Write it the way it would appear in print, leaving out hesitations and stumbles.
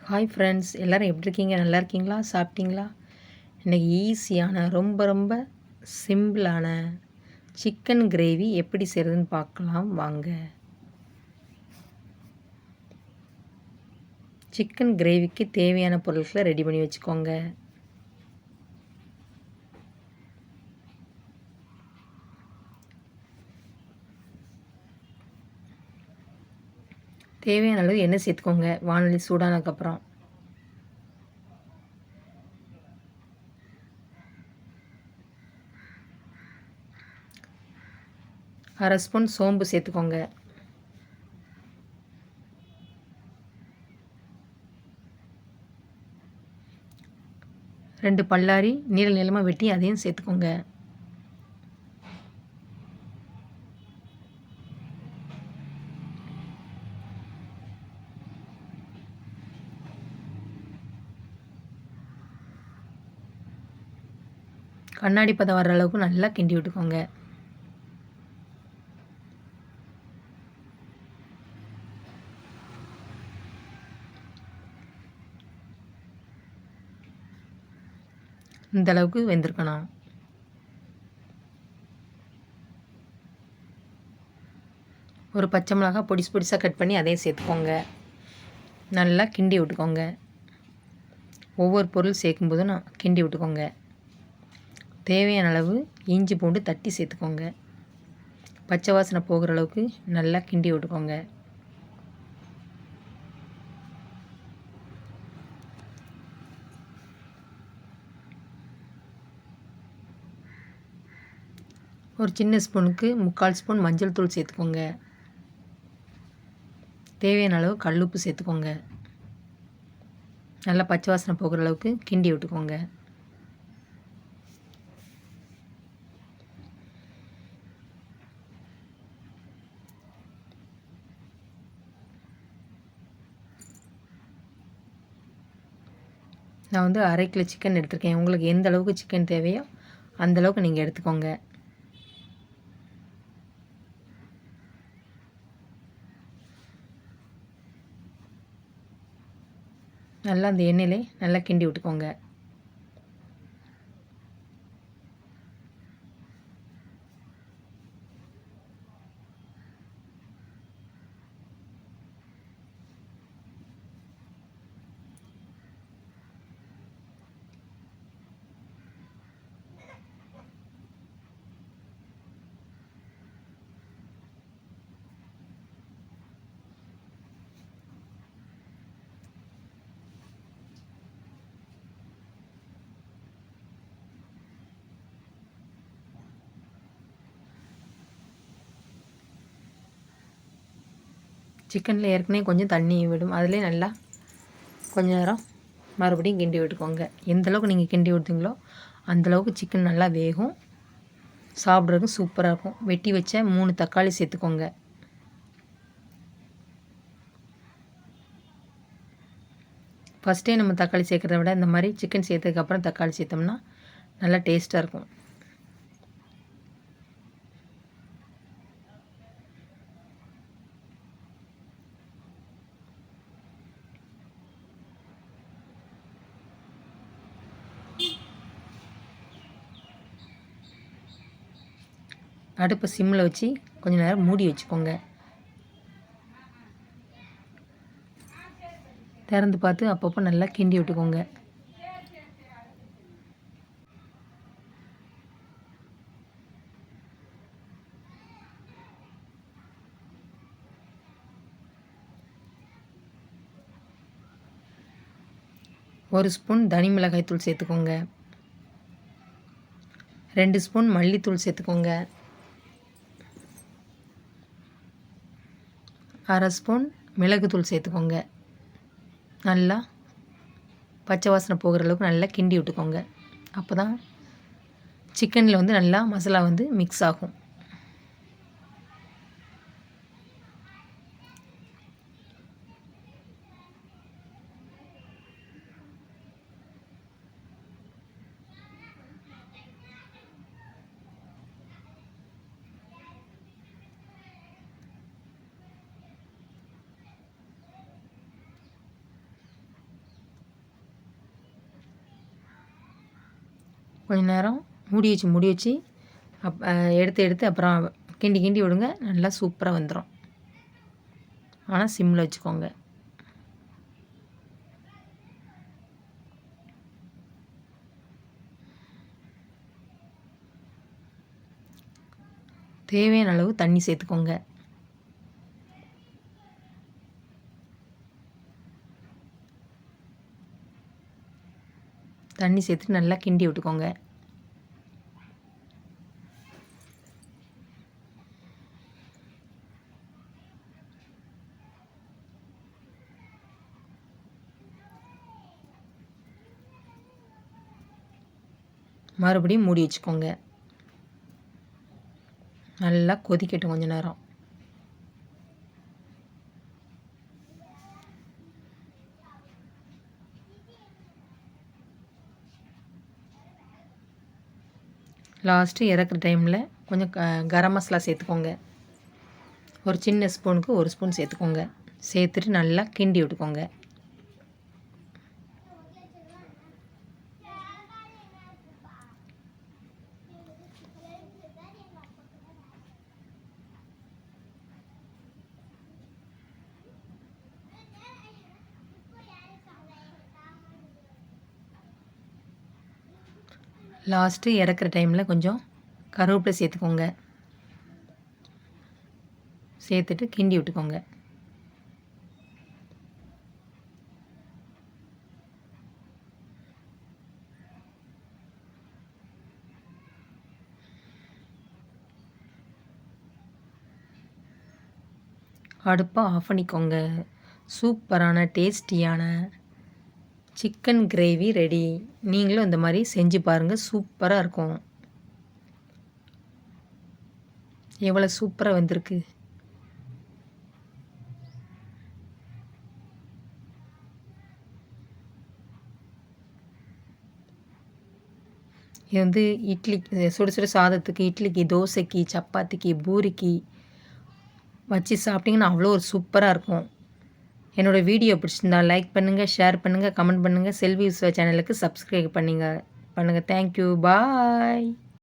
Hi friends, எல்லோரும் எப்படி இருக்கீங்க? நல்லா இருக்கீங்களா? சாப்பிட்டீங்களா? இன்றைக்கி ஈஸியான ரொம்ப ரொம்ப சிம்பிளான சிக்கன் கிரேவி எப்படி செய்கிறதுன்னு பார்க்கலாம் வாங்க. சிக்கன் கிரேவிக்கு தேவையான பொருட்களை ரெடி பண்ணி வச்சுக்கோங்க. தேவையான அளவு எண்ணெய் சேர்த்துக்கோங்க. வானொலி சூடானதுக்கப்புறம் அரை ஸ்பூன் சோம்பு சேர்த்துக்கோங்க. ரெண்டு பல்லாரி நீளமாக வெட்டி அதையும் சேர்த்துக்கோங்க. கண்ணாடி பதம் வர்ற அளவுக்கு நல்லா கிண்டி விட்டுக்கோங்க. இந்த அளவுக்கு வெந்திருக்கணும். ஒரு பச்சை மிளகாய் பொடிசாக கட் பண்ணி அதையும் சேர்த்துக்கோங்க. நல்லா கிண்டி விட்டுக்கோங்க. ஒவ்வொரு பொருள் சேர்க்கும்போதும் கிண்டி விட்டுக்கோங்க. தேவையான அளவு இஞ்சி பூண்டு தட்டி சேர்த்துக்கோங்க. பச்சை வாசனை போகிற அளவுக்கு நல்லா கிண்டி விட்டுக்கோங்க. ஒரு சின்ன ஸ்பூனுக்கு 3/4 ஸ்பூன் மஞ்சள் தூள் சேர்த்துக்கோங்க. தேவையான அளவு கல்லுப்பு சேர்த்துக்கோங்க. நல்லா பச்சை வாசனை போகிற அளவுக்கு கிண்டி விட்டுக்கோங்க. நான் வந்து 1/2 கிலோ சிக்கன் எடுத்திருக்கேன். உங்களுக்கு எந்த அளவுக்கு சிக்கன் தேவையோ அந்தளவுக்கு நீங்கள் எடுத்துக்கோங்க. நல்லா அந்த எண்ணெயிலே நல்லா கிண்டி விட்டுக்கோங்க. சிக்கனில் ஏற்கனவே கொஞ்சம் தண்ணி விடும். அதிலே நல்லா கொஞ்சம் நேரம் மறுபடியும் கிண்டி விட்டுக்கோங்க. எந்தளவுக்கு நீங்கள் கிண்டி விட்டீங்களோ அந்தளவுக்கு சிக்கன் நல்லா வேகும். சாப்பிட்றதுக்கும் சூப்பராக இருக்கும். வெட்டி வச்ச 3 தக்காளி சேர்த்துக்கோங்க. ஃபஸ்ட்டே நம்ம தக்காளி சேர்க்குறத விட இந்த மாதிரி சிக்கன் சேர்த்ததுக்கப்புறம் தக்காளி சேர்த்தோம்னா நல்லா டேஸ்ட்டாக இருக்கும். அடுப்பை சிம்மில் வச்சு கொஞ்சம் நேரம் மூடி வச்சுக்கோங்க. திறந்து பார்த்து அப்பப்போ நல்லா கிண்டி விட்டுக்கோங்க. ஒரு ஸ்பூன் தனி மிளகாய் தூள் சேர்த்துக்கோங்க. 2 ஸ்பூன் மல்லித்தூள் சேர்த்துக்கோங்க. அரை ஸ்பூன் மிளகுத்தூள் சேர்த்துக்கோங்க. நல்லா பச்சை வாசனை போகிற அளவுக்கு நல்லா கிண்டி விட்டுக்கோங்க. அப்போ தான் சிக்கனில் வந்து நல்லா மசாலா வந்து மிக்ஸ் ஆகும். கொஞ்சம் நேரம் மூடி வச்சு எடுத்து அப்புறம் கிண்டி விடுங்க. நல்லா சூப்பராக வந்துடும். ஆனால் சிம்மில் வச்சுக்கோங்க. தேவையான அளவு தண்ணி சேர்த்துக்கோங்க. தண்ணி சேர்த்துட்டு நல்லா கிண்டி விட்டுக்கோங்க. மறுபடியும் மூடி வச்சுக்கோங்க. நல்லா கொதிக்கட்டும் கொஞ்ச நேரம். லாஸ்ட்டு இறக்குற டைமில் கொஞ்சம் கரம் மசாலா சேர்த்துக்கோங்க. ஒரு சின்ன ஸ்பூனுக்கு 1 ஸ்பூன் சேர்த்துக்கோங்க. சேர்த்துட்டு நல்லா கிண்டி விட்டுக்கோங்க. லாஸ்ட்டு இறக்குற டைமில் கொஞ்சம் கருவேப்பிலை சேர்த்துக்கோங்க. சேர்த்துட்டு கிண்டி விட்டுக்கோங்க. அடுப்பை ஆஃப் பண்ணிக்கோங்க. சூப்பரான டேஸ்டியான சிக்கன் கிரேவி ரெடி. நீங்களும் இந்த மாதிரி செஞ்சு பாருங்கள். சூப்பராக இருக்கும். எவ்வளோ சூப்பராக வந்திருக்கு. இது வந்து இட்லி சுட சுட சாதத்துக்கு, இட்லிக்கு, தோசைக்கு, சப்பாத்திக்கு, பூரிக்கு வச்சு சாப்பிட்டிங்கன்னா அவ்வளோ ஒரு சூப்பராக இருக்கும். என்னோடய வீடியோ பிடிச்சிருந்தா லைக் பண்ணுங்கள், ஷேர் பண்ணுங்கள், கமெண்ட் பண்ணுங்கள். செல்வி விஸ்வா சேனலுக்கு சப்ஸ்கிரைப் பண்ணுங்கள். தேங்க்யூ. பாய்.